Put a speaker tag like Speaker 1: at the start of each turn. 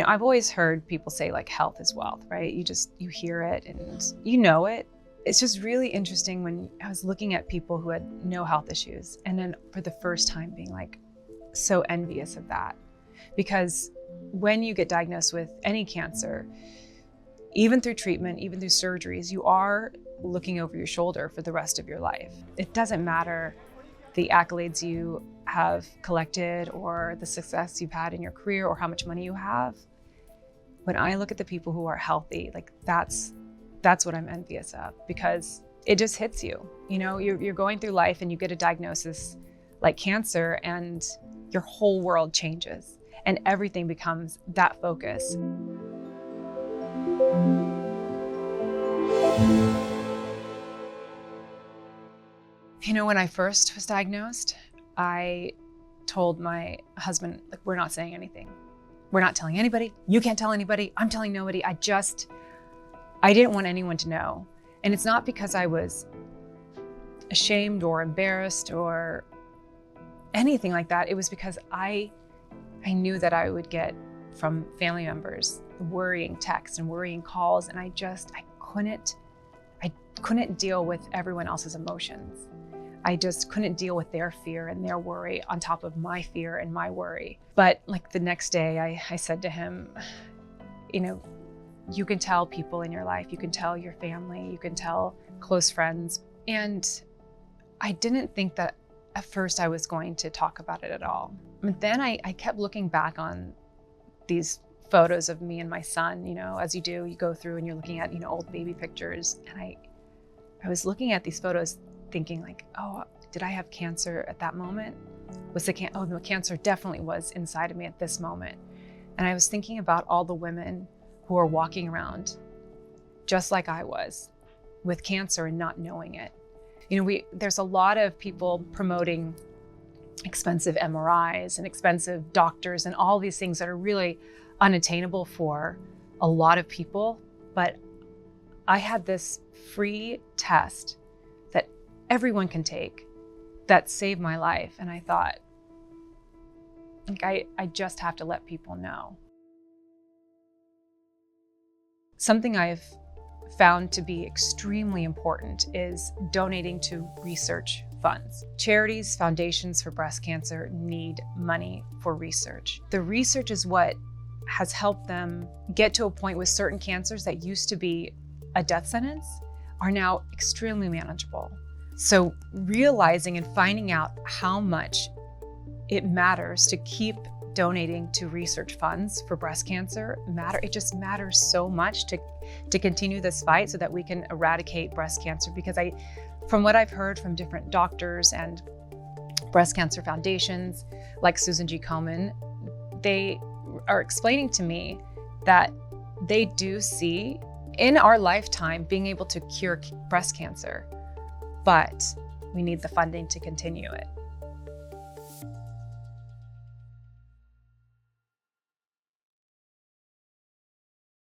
Speaker 1: I've always heard people say like health is wealth, right? You hear it and you know it. It's just really interesting when I was looking at people who had no health issues and then for the first time being like so envious of that. Because when you get diagnosed with any cancer, even through treatment, even through surgeries, you are looking over your shoulder for the rest of your life. It doesn't matter the accolades you have collected or the success you've had in your career or how much money you have. When I look at the people who are healthy, like that's what I'm envious of, because it just hits you. You're going through life and you get a diagnosis like cancer and your whole world changes and everything becomes that focus. When I first was diagnosed, I told my husband, like, we're not saying anything. We're not telling anybody. You can't tell anybody. I'm telling nobody. I didn't want anyone to know. And it's not because I was ashamed or embarrassed or anything like that. It was because I knew that I would get from family members worrying texts and worrying calls. And I couldn't deal with everyone else's emotions. I just couldn't deal with their fear and their worry on top of my fear and my worry. But like the next day, I said to him, you can tell people in your life, you can tell your family, you can tell close friends. And I didn't think that at first I was going to talk about it at all. But then I kept looking back on these photos of me and my son, as you do, you go through and you're looking at, old baby pictures. And I was looking at these photos thinking like, oh, did I have cancer at that moment? The cancer definitely was inside of me at this moment. And I was thinking about all the women who are walking around just like I was with cancer and not knowing it. There's a lot of people promoting expensive MRIs and expensive doctors and all these things that are really unattainable for a lot of people. But I had this free test that everyone can take that saved my life. And I thought, I just have to let people know. Something I've found to be extremely important is donating to research funds. Charities, foundations for breast cancer need money for research. The research is what has helped them get to a point with certain cancers that used to be a death sentence are now extremely manageable. So realizing and finding out how much it matters to keep donating to research funds for breast cancer it just matters so much to continue this fight so that we can eradicate breast cancer. Because from what I've heard from different doctors and breast cancer foundations like Susan G. Komen, they are explaining to me that they do see in our lifetime being able to cure breast cancer, but we need the funding to continue it.